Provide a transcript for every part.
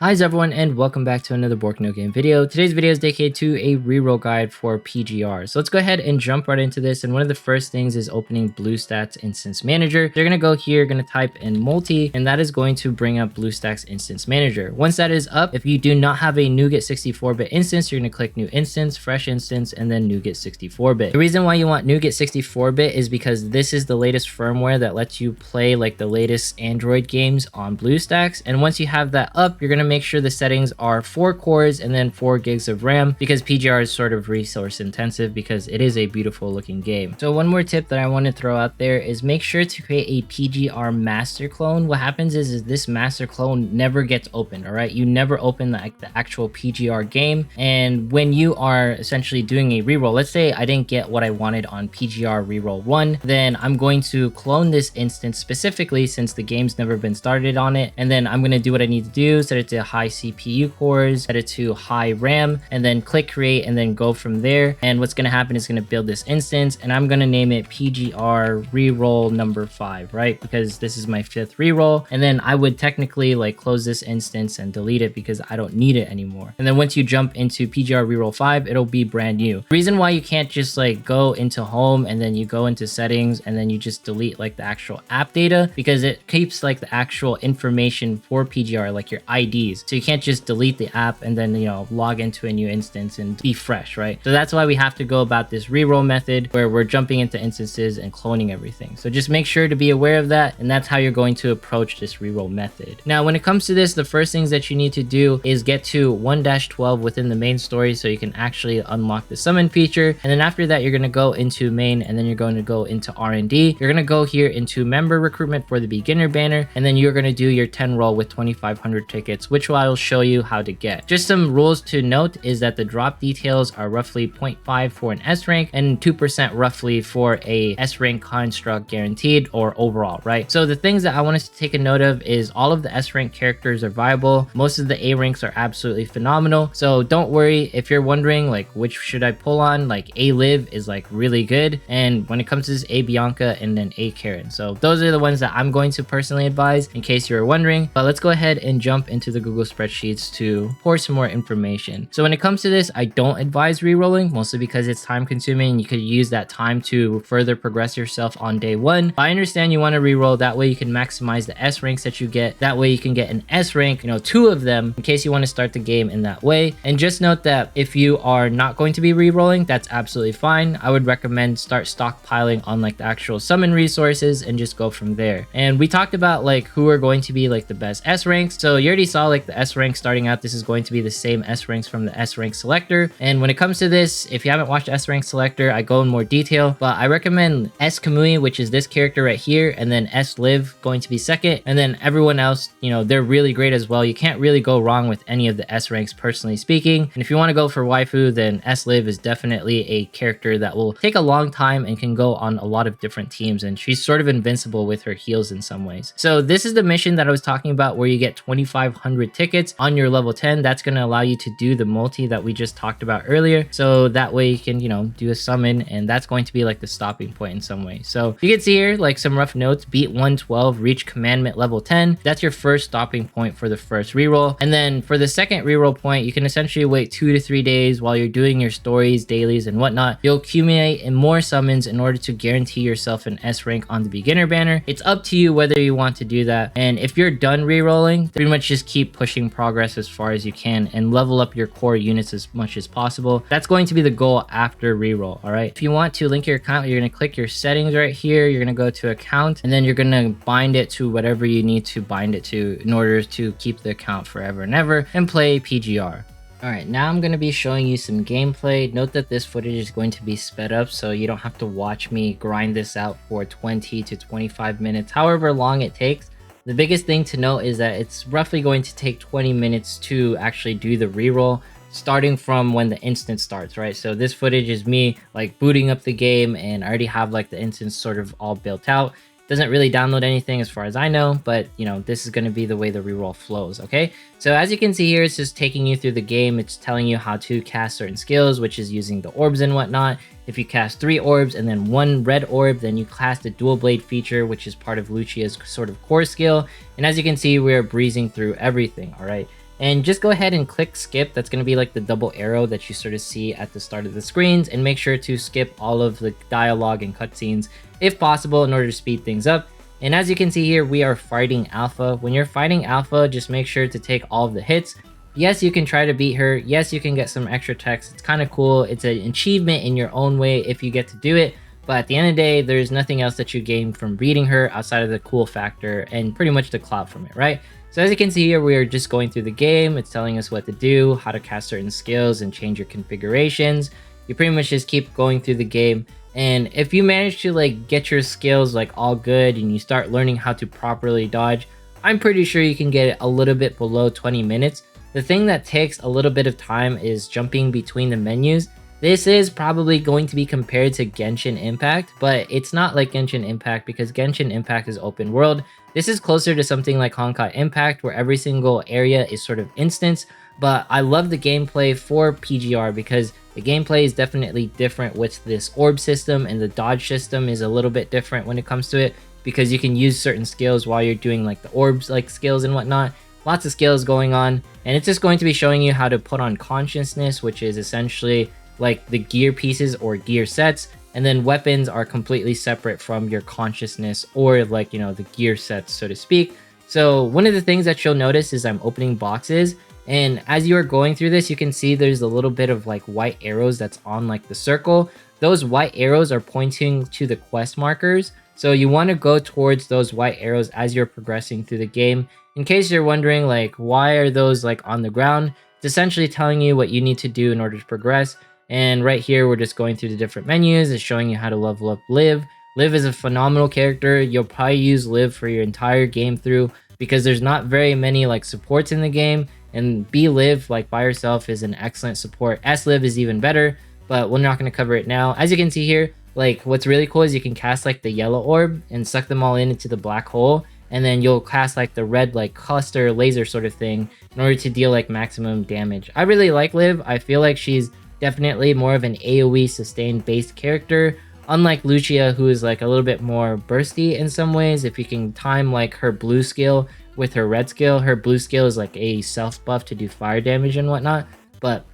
Hi everyone and welcome back to another Bork No Game video. Today's video is dedicated to a reroll guide for PGR. So let's go ahead and jump right into this. And one of the first things is opening BlueStacks Instance Manager. You're going to go here, going to type in multi, and that is going to bring up BlueStacks Instance Manager. Once that is up, if you do not have a NuGet 64-bit instance, you're going to click New Instance, Fresh Instance, and then NuGet 64-bit. The reason why you want NuGet 64-bit is because this is the latest firmware that lets you play like the latest Android games on BlueStacks. And once you have that up, you're going to make sure the settings are 4 cores and then 4 gigs of RAM, because PGR is sort of resource intensive because it is a beautiful looking game. So one more tip that I want to throw out there is make sure to create a PGR master clone. What happens is this master clone never gets opened, all right? You never open the actual PGR game. And when you are essentially doing a reroll, let's say I didn't get what I wanted on PGR reroll 1, then I'm going to clone this instance specifically since the game's never been started on it. And then I'm going to do what I need to do, set it to high CPU cores, set it to high RAM, and then click create and then go from there. And what's going to happen is going to build this instance, and I'm going to name it PGR reroll number 5, right? Because this is my 5th reroll. And then I would technically like close this instance and delete it because I don't need it anymore. And then once you jump into PGR reroll 5, it'll be brand new. The reason why you can't just like go into home and then you go into settings and then you just delete like the actual app data, because it keeps like the actual information for PGR, like your IDs. So you can't just delete the app and then, log into a new instance and be fresh, right? So that's why we have to go about this reroll method where we're jumping into instances and cloning everything. So just make sure to be aware of that. And that's how you're going to approach this reroll method. Now, when it comes to this, the first things that you need to do is get to 1-12 within the main story so you can actually unlock the summon feature. And then after that, you're going to go into main, and then you're going to go into R&D. You're going to go here into member recruitment for the beginner banner. And then you're going to do your 10 roll with 2,500 tickets, which I will show you how to get. Just some rules to note is that the drop details are roughly 0.5 for an S rank and 2% roughly for a S rank construct guaranteed or overall, right? So the things that I want us to take a note of is all of the S rank characters are viable. Most of the A ranks are absolutely phenomenal. So don't worry if you're wondering like which should I pull on. Like A Liv is like really good, and when it comes to this, A Bianca and then A Karen. So those are the ones that I'm going to personally advise in case you're wondering. But let's go ahead and jump into the Google spreadsheets to pour some more information. So when it comes to this, I don't advise rerolling, mostly because it's time consuming. You could use that time to further progress yourself on day 1. But I understand you want to reroll, that way you can maximize the S ranks that you get. That way you can get an S rank, 2 of them, in case you want to start the game in that way. And just note that if you are not going to be rerolling, that's absolutely fine. I would recommend start stockpiling on like the actual summon resources and just go from there. And we talked about like who are going to be like the best S ranks. So you already saw like the S rank starting out. This is going to be the same S ranks from the S rank selector. And when it comes to this, if you haven't watched S rank selector, I go in more detail, but I recommend S Kamui, which is this character right here, and then S Liv going to be second, and then everyone else, they're really great as well. You can't really go wrong with any of the S ranks, personally speaking. And if you want to go for waifu, then S Liv is definitely a character that will take a long time and can go on a lot of different teams, and she's sort of invincible with her heals in some ways. So this is the mission that I was talking about where you get 2,500 tickets on your level 10. That's going to allow you to do the multi that we just talked about earlier. So that way you can, do a summon, and that's going to be like the stopping point in some way. So you can see here like some rough notes: beat 112, reach commandment level 10. That's your first stopping point for the first reroll. And then for the second reroll point, you can essentially wait 2 to 3 days while you're doing your stories, dailies, and whatnot. You'll accumulate in more summons in order to guarantee yourself an S rank on the beginner banner. It's up to you whether you want to do that. And if you're done rerolling, pretty much just keep pushing progress as far as you can and level up your core units as much as possible. That's going to be the goal after reroll. All right, if you want to link your account, you're going to click your settings right here. You're going to go to account, and then you're going to bind it to whatever you need to bind it to in order to keep the account forever and ever and play PGR. Alright, now I'm going to be showing you some gameplay. Note that this footage is going to be sped up, so you don't have to watch me grind this out for 20 to 25 minutes, however long it takes. The biggest thing to note is that it's roughly going to take 20 minutes to actually do the reroll, starting from when the instance starts, right? So this footage is me like booting up the game, and I already have like the instance sort of all built out. Doesn't really download anything as far as I know, but this is going to be the way the reroll flows. Okay, so as you can see here, it's just taking you through the game. It's telling you how to cast certain skills, which is using the orbs and whatnot. If you cast 3 orbs and then 1 red orb, then you cast the dual blade feature, which is part of Lucia's sort of core skill. And as you can see, we're breezing through everything. All right, And just go ahead and click skip. That's going to be like the double arrow that you sort of see at the start of the screens, and make sure to skip all of the dialogue and cutscenes if possible in order to speed things up. And as you can see here, we are fighting Alpha. When you're fighting Alpha, just make sure to take all of the hits. Yes, you can try to beat her. Yes, you can get some extra text. It's kind of cool. It's an achievement in your own way if you get to do it. But at the end of the day, there's nothing else that you gain from beating her outside of the cool factor and pretty much the clout from it, right? So as you can see here, we are just going through the game. It's telling us what to do, how to cast certain skills and change your configurations. You pretty much just keep going through the game. And if you manage to like get your skills like all good and you start learning how to properly dodge, I'm pretty sure you can get it a little bit below 20 minutes. The thing that takes a little bit of time is jumping between the menus. This is probably going to be compared to Genshin Impact, but it's not like Genshin Impact because Genshin Impact is open world. This is closer to something like Honkai Impact where every single area is sort of instance, but I love the gameplay for PGR because the gameplay is definitely different with this orb system, and the dodge system is a little bit different when it comes to it because you can use certain skills while you're doing like the orbs like skills and whatnot. Lots of skills going on, and it's just going to be showing you how to put on consciousness, which is essentially like the gear pieces or gear sets, and then weapons are completely separate from your consciousness or like, you know, the gear sets, so to speak. So one of the things that you'll notice is I'm opening boxes, and as you are going through this, you can see there's a little bit of like white arrows that's on like the circle. Those white arrows are pointing to the quest markers. So you want to go towards those white arrows as you're progressing through the game. In case you're wondering like, why are those like on the ground? It's essentially telling you what you need to do in order to progress. And right here, we're just going through the different menus. It's showing you how to level up Liv. Liv is a phenomenal character. You'll probably use Liv for your entire game through because there's not very many like supports in the game. And B Liv like by herself is an excellent support. S Liv is even better, but we're not going to cover it now. As you can see here, like what's really cool is you can cast like the yellow orb and suck them all into the black hole. And then you'll cast like the red like cluster laser sort of thing in order to deal like maximum damage. I really like Liv. I feel like she's definitely more of an AoE sustained based character, unlike Lucia, who is like a little bit more bursty in some ways. If you can time like her blue skill with her red skill, her blue skill is like a self buff to do fire damage and whatnot. But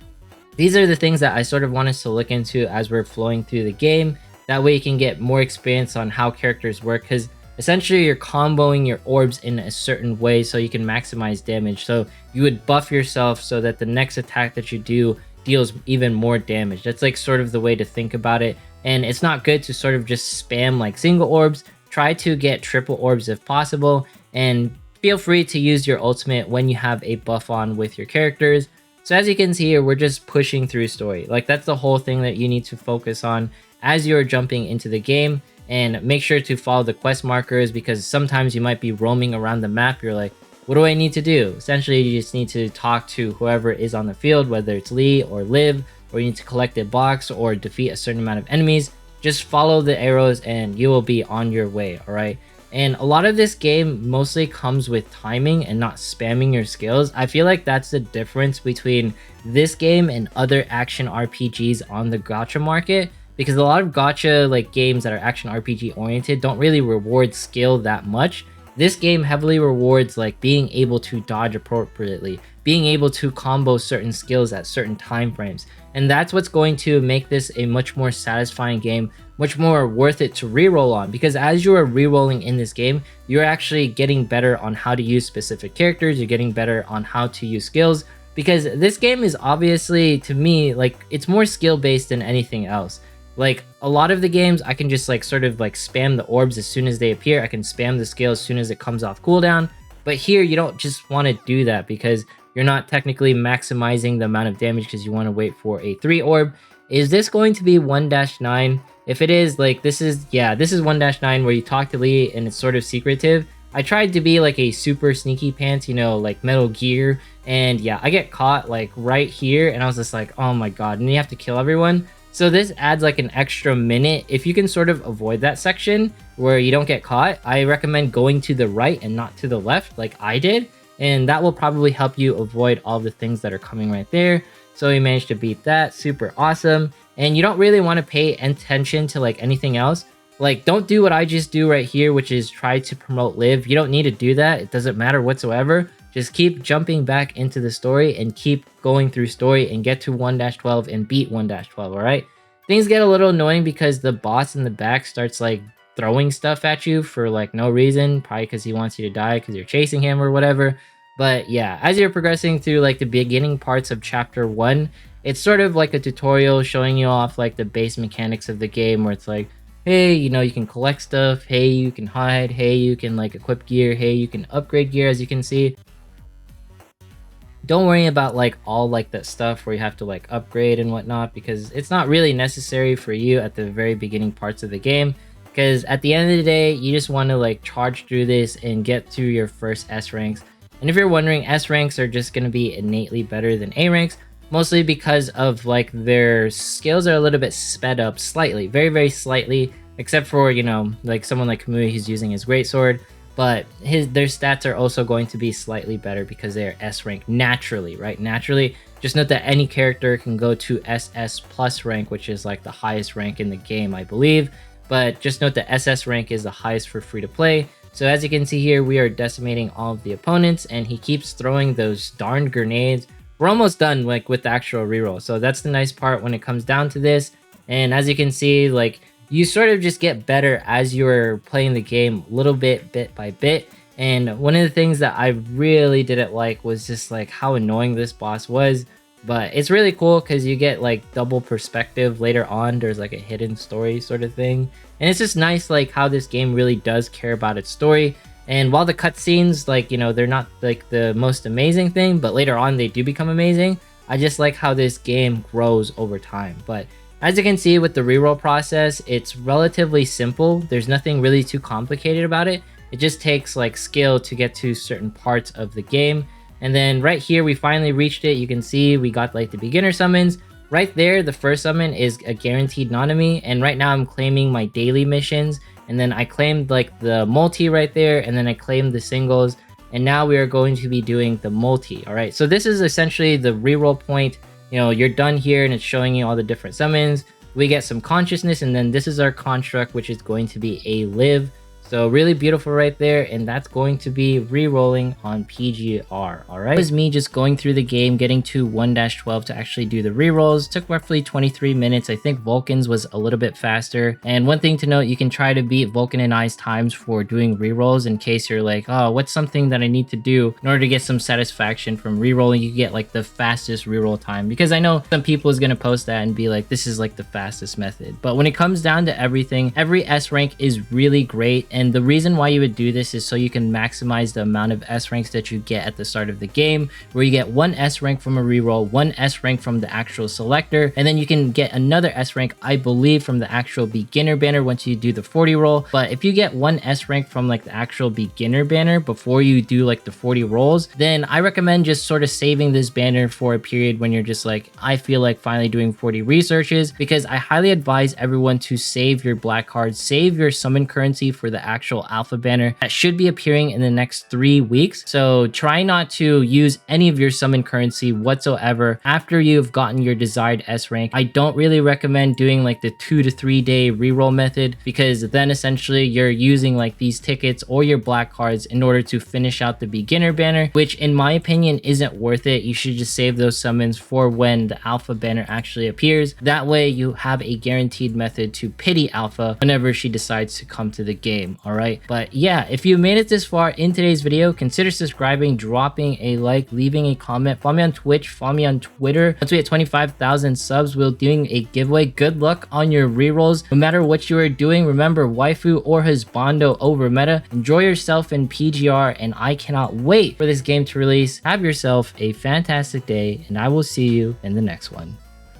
these are the things that I sort of want us to look into as we're flowing through the game. That way you can get more experience on how characters work, because essentially you're comboing your orbs in a certain way so you can maximize damage. So you would buff yourself so that the next attack that you do deals even more damage. That's like sort of the way to think about it. And it's not good to sort of just spam like single orbs. Try to get triple orbs if possible, and feel free to use your ultimate when you have a buff on with your characters. So as you can see here, we're just pushing through story. Like that's the whole thing that you need to focus on as you're jumping into the game. And make sure to follow the quest markers, because sometimes you might be roaming around the map. You're like, what do I need to do? Essentially, you just need to talk to whoever is on the field, whether it's Lee or Liv, or you need to collect a box or defeat a certain amount of enemies. Just follow the arrows and you will be on your way, all right? And a lot of this game mostly comes with timing and not spamming your skills. I feel like that's the difference between this game and other action RPGs on the gacha market, because a lot of gacha like games that are action RPG oriented don't really reward skill that much. This game heavily rewards like being able to dodge appropriately, being able to combo certain skills at certain time frames. And that's what's going to make this a much more satisfying game, much more worth it to reroll on, because as you are rerolling in this game, you're actually getting better on how to use specific characters, you're getting better on how to use skills, because this game is obviously, to me, like it's more skill based than anything else. Like a lot of the games, I can just like sort of like spam the orbs as soon as they appear. I can spam the skill as soon as it comes off cooldown. But here you don't just want to do that, because you're not technically maximizing the amount of damage because you want to wait for a 3 orb. Is this going to be 1-9? If it is, like this is 1-9 where you talk to Lee and it's sort of secretive. I tried to be like a super sneaky pants, you know, like Metal Gear. And yeah, I get caught like right here and I was just like, oh my god, and you have to kill everyone. So this adds like an extra minute. If you can sort of avoid that section where you don't get caught, I recommend going to the right and not to the left like I did. And that will probably help you avoid all the things that are coming right there. So we managed to beat that. Super awesome. And you don't really want to pay attention to like anything else. Like don't do what I just do right here, which is try to promote Liv. You don't need to do that. It doesn't matter whatsoever. Just keep jumping back into the story and keep going through story and get to 1-12 and beat 1-12, all right? Things get a little annoying because the boss in the back starts like throwing stuff at you for like no reason, probably because he wants you to die because you're chasing him or whatever. But yeah, as you're progressing through like the beginning parts of chapter 1, it's sort of like a tutorial showing you off like the base mechanics of the game, where it's like, hey, you know, you can collect stuff, hey, you can hide, hey, you can like equip gear, hey, you can upgrade gear, as you can see. Don't worry about like all like that stuff where you have to like upgrade and whatnot, because it's not really necessary for you at the very beginning parts of the game, because at the end of the day, you just want to like charge through this and get through your first S ranks. And if you're wondering, S ranks are just going to be innately better than A ranks, mostly because of like their skills are a little bit sped up slightly, very, very slightly, except for, you know, like someone like Kubbi who's using his greatsword. But their stats are also going to be slightly better because they are S rank naturally, right? Naturally, just note that any character can go to SS plus rank, which is like the highest rank in the game, I believe. But just note that SS rank is the highest for free to play. So as you can see here, we are decimating all of the opponents, and he keeps throwing those darn grenades. We're almost done like with the actual reroll. So that's the nice part when it comes down to this. And as you can see, like, you sort of just get better as you're playing the game little bit by bit. And one of the things that I really didn't like was just like how annoying this boss was. But it's really cool because you get like double perspective later on. There's like a hidden story sort of thing. And it's just nice like how this game really does care about its story. And while the cutscenes, like, you know, they're not like the most amazing thing, but later on they do become amazing. I just like how this game grows over time. But as you can see with the reroll process, it's relatively simple. There's nothing really too complicated about it. It just takes like skill to get to certain parts of the game. And then right here, we finally reached it. You can see we got like the beginner summons. Right there, the first summon is a guaranteed non-enemy. And right now I'm claiming my daily missions. And then I claimed like the multi right there. And then I claimed the singles. And now we are going to be doing the multi. All right, so this is essentially the reroll point. You know, you're done here and it's showing you all the different summons. We get some consciousness, and then this is our construct, which is going to be a live. So really beautiful right there, and that's going to be re-rolling on PGR, all right? It was me just going through the game, getting to 1-12 to actually do the re-rolls. It took roughly 23 minutes. I think Vulcan's was a little bit faster. And one thing to note, you can try to beat Vulcan and I's times for doing re-rolls in case you're like, oh, what's something that I need to do in order to get some satisfaction from re-rolling? You get like the fastest re-roll time, because I know some people is going to post that and be like, this is like the fastest method. But when it comes down to everything, every S rank is really great. And the reason why you would do this is so you can maximize the amount of S ranks that you get at the start of the game, where you get 1 S rank from a reroll, 1 S rank from the actual selector, and then you can get another S rank, I believe, from the actual beginner banner once you do the 40 roll. But if you get 1 S rank from like the actual beginner banner before you do like the 40 rolls, then I recommend just sort of saving this banner for a period when you're just like, I feel like finally doing 40 researches, because I highly advise everyone to save your black cards, save your summon currency for the actual alpha banner that should be appearing in the next 3 weeks. So try not to use any of your summon currency whatsoever after you've gotten your desired S rank. I don't really recommend doing like the 2 to 3 day reroll method, because then essentially you're using like these tickets or your black cards in order to finish out the beginner banner, which in my opinion isn't worth it. You should just save those summons for when the alpha banner actually appears. That way you have a guaranteed method to pity alpha whenever she decides to come to the game, all right? But yeah, if you made it this far in today's video, consider subscribing, dropping a like, leaving a comment, follow me on Twitch, follow me on Twitter. Once we hit 25,000 subs, we're doing a giveaway. Good luck on your rerolls. No matter what you are doing, remember waifu or husbando over meta. Enjoy yourself in PGR, and I cannot wait for this game to release. Have yourself a fantastic day, and I will see you in the next one.